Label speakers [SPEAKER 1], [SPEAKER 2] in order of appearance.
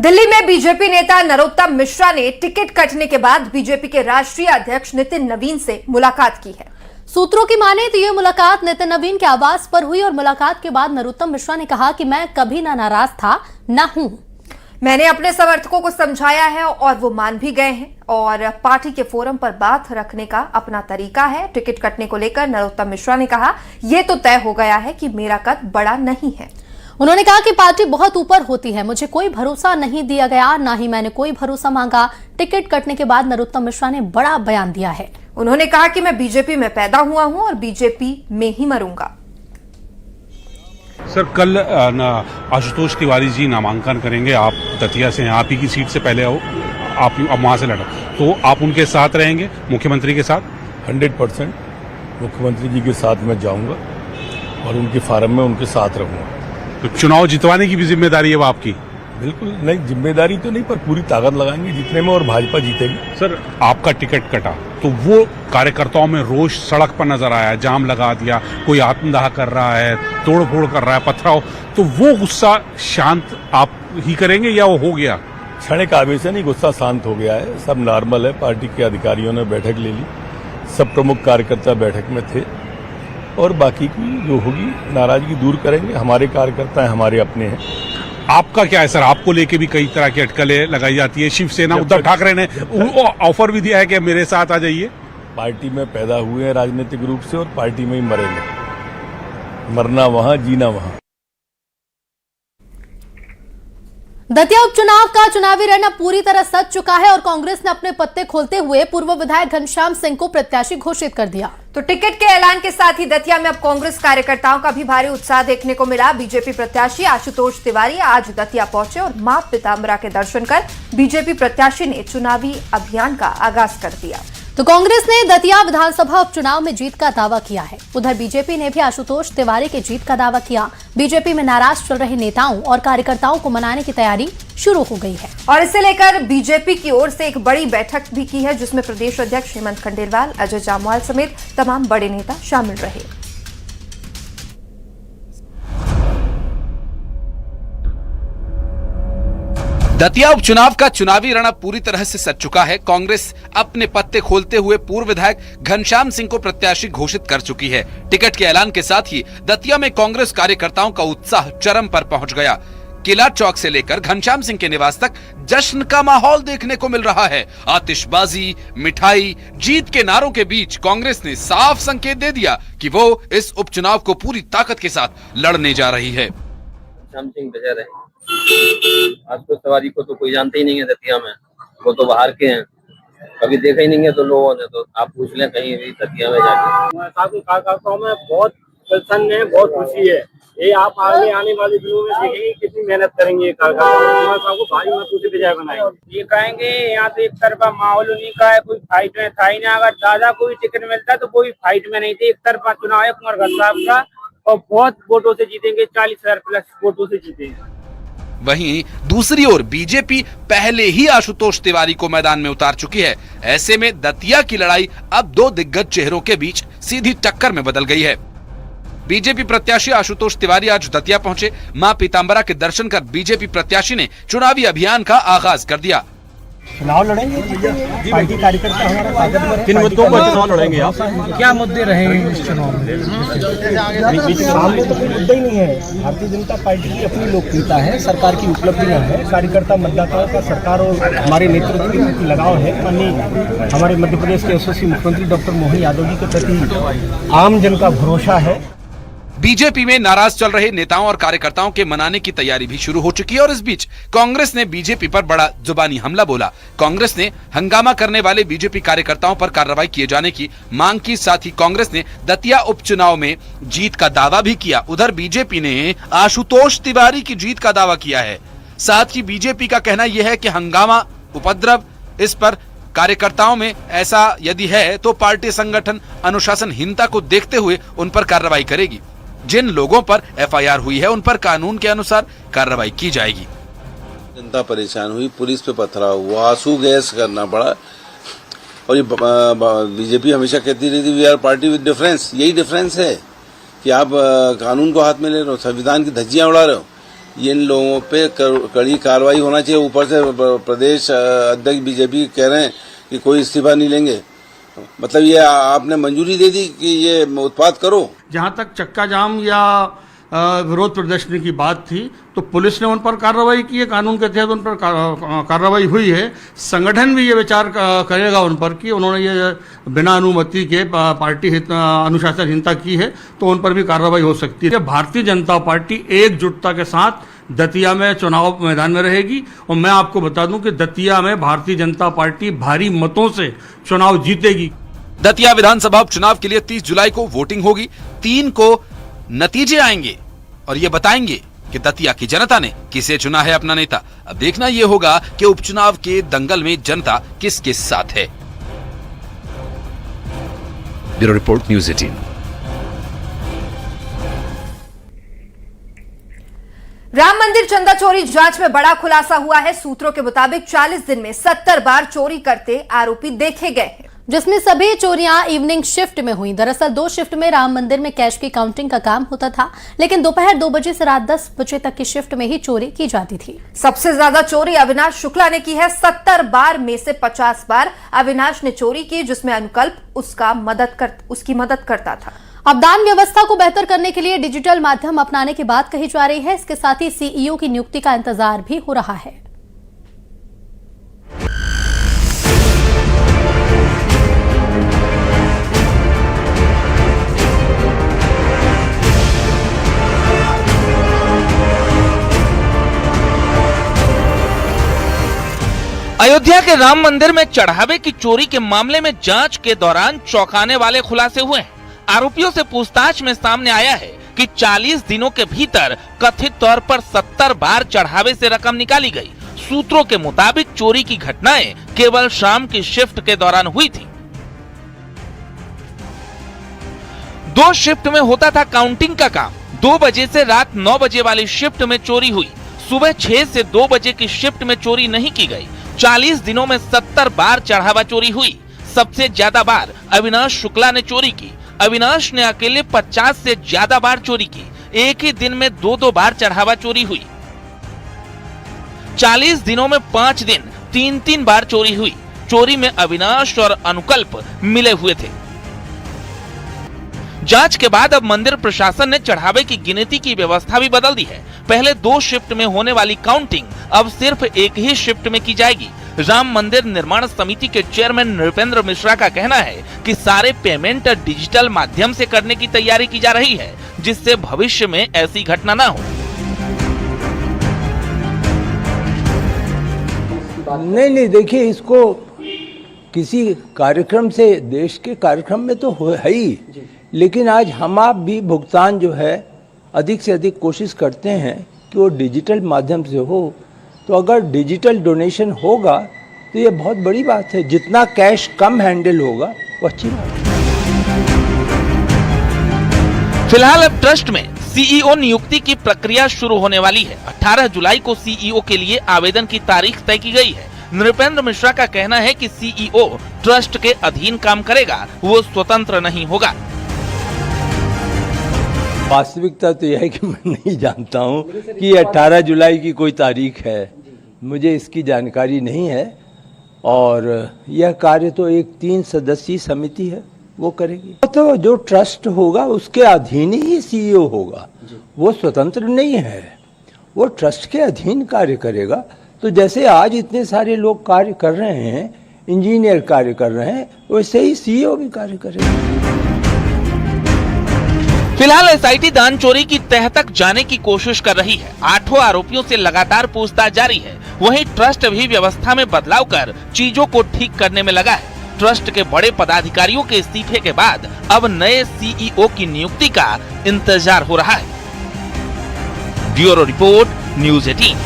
[SPEAKER 1] दिल्ली में बीजेपी नेता नरोत्तम मिश्रा ने टिकट कटने के बाद बीजेपी के राष्ट्रीय अध्यक्ष नितिन नवीन से मुलाकात की है।
[SPEAKER 2] सूत्रों की माने तो ये मुलाकात नितिन नवीन के आवास पर हुई और मुलाकात के बाद नरोत्तम मिश्रा ने कहा कि मैं कभी ना नाराज था ना हूं।
[SPEAKER 1] मैंने अपने समर्थकों को समझाया है और वो मान भी गए हैं और पार्टी के फोरम पर बात रखने का अपना तरीका है। टिकट कटने को लेकर नरोत्तम मिश्रा ने कहा, यह तो तय हो गया है कि मेरा कद बड़ा नहीं है।
[SPEAKER 2] उन्होंने कहा कि पार्टी बहुत ऊपर होती है, मुझे कोई भरोसा नहीं दिया गया, ना ही मैंने कोई भरोसा मांगा। टिकट कटने के बाद नरोत्तम मिश्रा ने बड़ा बयान दिया है।
[SPEAKER 1] उन्होंने कहा कि मैं बीजेपी में पैदा हुआ हूं और बीजेपी में ही मरूंगा।
[SPEAKER 3] सर, कल आशुतोष तिवारी जी नामांकन करेंगे, आप दतिया से हैं, आप ही की सीट से पहले आप वहां से लड़ा, तो आप उनके साथ रहेंगे, मुख्यमंत्री के साथ?
[SPEAKER 4] 100% मुख्यमंत्री जी के साथ मैं जाऊंगा और उनके फार्म में उनके साथ रहूंगा।
[SPEAKER 3] तो चुनाव जितवाने की भी जिम्मेदारी है वो आपकी?
[SPEAKER 4] बिल्कुल नहीं, जिम्मेदारी तो नहीं, पर पूरी ताकत लगाएंगे जीतने में और भाजपा जीतेगी।
[SPEAKER 3] सर, आपका टिकट कटा तो वो कार्यकर्ताओं में रोष सड़क पर नजर आया, जाम लगा दिया, कोई आत्मदाह कर रहा है, तोड़फोड़ कर रहा है, पथराव, तो वो गुस्सा शांत आप ही करेंगे या वो हो गया?
[SPEAKER 4] क्षणिक आवेश है, नहीं, गुस्सा शांत हो गया है, सब नॉर्मल है। पार्टी के अधिकारियों ने बैठक ले ली, सब प्रमुख कार्यकर्ता बैठक में थे और बाकी की जो होगी नाराजगी दूर करेंगे। हमारे कार्यकर्ता हैं, हमारे अपने हैं।
[SPEAKER 3] आपका क्या है सर? आपको लेके भी कई तरह की अटकलें लगाई जाती है। शिवसेना, उद्धव ठाकरे ने ऑफर भी दिया है कि मेरे साथ आ जाइए।
[SPEAKER 4] पार्टी में पैदा हुए हैं राजनीतिक रूप से और पार्टी में ही मरेंगे, मरना वहां, जीना वहां।
[SPEAKER 2] दतिया उपचुनाव का चुनावी रण अब पूरी तरह सज चुका है और कांग्रेस ने अपने पत्ते खोलते हुए पूर्व विधायक घनश्याम सिंह को प्रत्याशी घोषित कर दिया।
[SPEAKER 1] तो टिकट के ऐलान के साथ ही दतिया में अब कांग्रेस कार्यकर्ताओं का भी भारी उत्साह देखने को मिला। बीजेपी प्रत्याशी आशुतोष तिवारी आज दतिया पहुंचे और मां पीताम्बरा के दर्शन कर बीजेपी प्रत्याशी ने चुनावी अभियान का आगाज कर दिया।
[SPEAKER 2] तो कांग्रेस ने दतिया विधानसभा उपचुनाव में जीत का दावा किया है। उधर बीजेपी ने भी आशुतोष तिवारी के जीत का दावा किया। बीजेपी में नाराज चल रहे नेताओं और कार्यकर्ताओं को मनाने की तैयारी शुरू हो गई है
[SPEAKER 1] और इसे लेकर बीजेपी की ओर से एक बड़ी बैठक भी की है, जिसमें प्रदेश अध्यक्ष हेमंत खंडेलवाल, अजय जामवाल समेत तमाम बड़े नेता शामिल रहे।
[SPEAKER 5] दतिया उपचुनाव का चुनावी रण अब पूरी तरह से सज चुका है। कांग्रेस अपने पत्ते खोलते हुए पूर्व विधायक घनश्याम सिंह को प्रत्याशी घोषित कर चुकी है। टिकट के ऐलान के साथ ही दतिया में कांग्रेस कार्यकर्ताओं का उत्साह चरम पर पहुंच गया। किला चौक से लेकर घनश्याम सिंह के निवास तक जश्न का माहौल देखने को मिल रहा है। आतिशबाजी, मिठाई, जीत के नारों के बीच कांग्रेस ने साफ संकेत दे दिया कि वो इस उपचुनाव को पूरी ताकत के साथ लड़ने जा रही है।
[SPEAKER 6] घनश्याम सिंह आशुतोष तिवारी को तो कोई जानते ही नहीं है दतिया में, वो तो बाहर के हैं, कभी देखा ही नहीं है। तो लोगों ने, तो आप पूछ लें कहीं भी दतिया में जाके।
[SPEAKER 7] कार्यकर्ताओं में बहुत प्रसन्न है, बहुत खुशी है। ये आप आगे आने वाले दिनों में देखेंगे कितनी मेहनत करेंगे ये कार्यकर्ता को भारी मतों से विजय बनाएंगे। ये कहेंगे यहाँ तो एक तरफा माहौल नहीं का है, कोई फाइट में था ही नहीं। अगर दादा को भी टिकट मिलता तो कोई फाइट में नहीं थे। एक तरफा चुनाव है कुंवर साहब का और बहुत वोटों से जीतेंगे, 40,000 प्लस वोटों से जीतेंगे।
[SPEAKER 5] वहीं दूसरी ओर बीजेपी पहले ही आशुतोष तिवारी को मैदान में उतार चुकी है। ऐसे में दतिया की लड़ाई अब दो दिग्गज चेहरों के बीच सीधी टक्कर में बदल गई है। बीजेपी प्रत्याशी आशुतोष तिवारी आज दतिया पहुंचे। मां पीताम्बरा के दर्शन कर बीजेपी प्रत्याशी ने चुनावी अभियान का आगाज कर दिया।
[SPEAKER 7] चुनाव लड़ेंगे पार्टी कार्यकर्ता हमारा ताकतवर है।
[SPEAKER 8] किन मुद्दों पर चुनाव लड़ेंगे आप?
[SPEAKER 7] क्या मुद्दे रहेंगे इस चुनाव में? सामने तो कोई मुद्दा ही नहीं है। भारतीय जनता पार्टी की अपनी लोकप्रियता है, सरकार की उपलब्धियां हैं, कार्यकर्ता मतदाताओं का सरकार और हमारे नेतृत्व के प्रति लगाव है। हमारे मध्य प्रदेश के यशस्वी मुख्यमंत्री डॉक्टर मोहन यादव जी के प्रति आम जन का भरोसा है।
[SPEAKER 5] बीजेपी में नाराज चल रहे नेताओं और कार्यकर्ताओं के मनाने की तैयारी भी शुरू हो चुकी है और इस बीच कांग्रेस ने बीजेपी पर बड़ा जुबानी हमला बोला। कांग्रेस ने हंगामा करने वाले बीजेपी कार्यकर्ताओं पर कार्रवाई किए जाने की मांग की। साथ ही कांग्रेस ने दतिया उपचुनाव में जीत का दावा भी किया। उधर बीजेपी ने आशुतोष तिवारी की जीत का दावा किया है। साथ ही बीजेपी का कहना यह है कि हंगामा, उपद्रव, इस पर कार्यकर्ताओं में ऐसा यदि है तो पार्टी संगठन अनुशासनहीनता को देखते हुए उन पर कार्रवाई करेगी। जिन लोगों पर एफआईआर हुई है उन पर कानून के अनुसार कार्रवाई की जाएगी।
[SPEAKER 9] जनता परेशान हुई, पुलिस पे पथराव हुआ, आंसू गैस करना पड़ा और ये बीजेपी हमेशा कहती रहती we are party with difference. यही डिफरेंस है कि आप कानून को हाथ में ले रहे हो, संविधान की धज्जियां उड़ा रहे हो। इन लोगों पे कड़ी कार्रवाई होना चाहिए। ऊपर से प्रदेश अध्यक्ष बीजेपी कह रहे हैं कि कोई इस्तीफा नहीं लेंगे, मतलब ये आपने मंजूरी दे दी कि ये उत्पात करो।
[SPEAKER 8] जहां तक चक्का जाम या विरोध प्रदर्शनी की बात थी तो पुलिस ने उन पर कार्रवाई की है, कानून के तहत उन पर कार्रवाई हुई है। संगठन भी ये विचार करेगा उन पर कि उन्होंने ये बिना अनुमति के पार्टी अनुशासनहीनता की है तो उन पर भी कार्रवाई हो सकती है। भारतीय जनता पार्टी एकजुटता के साथ दतिया में चुनाव मैदान में रहेगी और मैं आपको बता दूं कि दतिया में भारतीय जनता पार्टी भारी मतों से चुनाव जीतेगी।
[SPEAKER 5] दतिया विधानसभा उपचुनाव के लिए 30 जुलाई को वोटिंग होगी। 3 को नतीजे आएंगे और ये बताएंगे कि दतिया की जनता ने किसे चुना है अपना नेता। अब देखना यह होगा कि उपचुनाव के दंगल में जनता किसके साथ है। Bureau report, news 18।
[SPEAKER 1] राम मंदिर चंदा चोरी जांच में बड़ा खुलासा हुआ है। सूत्रों के मुताबिक 40 दिन में 70 बार चोरी करते आरोपी देखे गए हैं,
[SPEAKER 2] जिसमें सभी चोरियां इवनिंग शिफ्ट में हुई। दरअसल 2 शिफ्ट में राम मंदिर में कैश की काउंटिंग का काम होता था, लेकिन दोपहर 2 बजे से रात 10 बजे तक की शिफ्ट में ही चोरी की जाती थी।
[SPEAKER 1] सबसे ज्यादा चोरी अविनाश शुक्ला ने की है। 70 बार में से 50 बार अविनाश ने चोरी की, जिसमें अनुकल्प उसकी मदद करता था।
[SPEAKER 2] अब दान व्यवस्था को बेहतर करने के लिए डिजिटल माध्यम अपनाने की बात कही जा रही है। इसके साथ ही सीईओ की नियुक्ति का इंतजार भी हो रहा है।
[SPEAKER 10] अयोध्या के राम मंदिर में चढ़ावे की चोरी के मामले में जांच के दौरान चौंकाने वाले खुलासे हुए हैं। आरोपियों से पूछताछ में सामने आया है कि 40 दिनों के भीतर कथित तौर पर 70 बार चढ़ावे से रकम निकाली गई। सूत्रों के मुताबिक चोरी की घटनाएं केवल शाम की शिफ्ट के दौरान हुई थी। 2 शिफ्ट में होता था काउंटिंग का काम। 2 बजे से रात 9 बजे वाली शिफ्ट में चोरी हुई। सुबह 6 से 2 बजे की शिफ्ट में चोरी नहीं की गई। 40 दिनों में 70 बार चढ़ावा चोरी हुई। सबसे ज्यादा बार अविनाश शुक्ला ने चोरी की। अविनाश ने अकेले 50 से ज्यादा बार चोरी की। एक ही दिन में 2-2 बार चढ़ावा चोरी हुई। 40 दिनों में 5 दिन 3-3 बार चोरी हुई। चोरी में अविनाश और अनुकल्प मिले हुए थे। जांच के बाद अब मंदिर प्रशासन ने चढ़ावे की गिनती की व्यवस्था भी बदल दी है। पहले 2 शिफ्ट में होने वाली काउंटिंग अब सिर्फ एक ही शिफ्ट में की जाएगी। राम मंदिर निर्माण समिति के चेयरमैन नृपेंद्र मिश्रा का कहना है कि सारे पेमेंट डिजिटल माध्यम से करने की तैयारी की जा रही है, जिससे भविष्य में ऐसी घटना ना हो।
[SPEAKER 11] नहीं, देखिए, इसको किसी कार्यक्रम से, देश के कार्यक्रम में तो है ही, लेकिन आज हम आप भी भुगतान जो है अधिक से अधिक कोशिश करते हैं कि वो डिजिटल माध्यम से हो। तो अगर डिजिटल डोनेशन होगा तो ये बहुत बड़ी बात है। जितना कैश कम हैंडल होगा वो अच्छी बात है।
[SPEAKER 10] फिलहाल अब ट्रस्ट में सीईओ नियुक्ति की प्रक्रिया शुरू होने वाली है। 18 जुलाई को सीईओ के लिए आवेदन की तारीख तय की गई है। नृपेंद्र मिश्रा का कहना है कि सीईओ ट्रस्ट के अधीन काम करेगा, वो स्वतंत्र नहीं होगा।
[SPEAKER 11] वास्तविकता तो यह है कि मैं नहीं जानता हूं कि 18 जुलाई की कोई तारीख है, मुझे इसकी जानकारी नहीं है। और यह कार्य तो एक 3 सदस्यीय समिति है, वो करेगी। तो जो ट्रस्ट होगा उसके अधीन ही सीईओ होगा, वो स्वतंत्र नहीं है, वो ट्रस्ट के अधीन कार्य करेगा। तो जैसे आज इतने सारे लोग कार्य कर रहे हैं, इंजीनियर कार्य कर रहे हैं, वैसे ही सीईओ भी कार्य करेगा।
[SPEAKER 10] फिलहाल एसआईटी दान चोरी की तह तक जाने की कोशिश कर रही है। 8 आरोपियों से लगातार पूछताछ जारी है। वहीं ट्रस्ट भी व्यवस्था में बदलाव कर चीजों को ठीक करने में लगा है। ट्रस्ट के बड़े पदाधिकारियों के इस्तीफे के बाद अब नए सीईओ की नियुक्ति का इंतजार हो रहा है। Bureau report, news 18।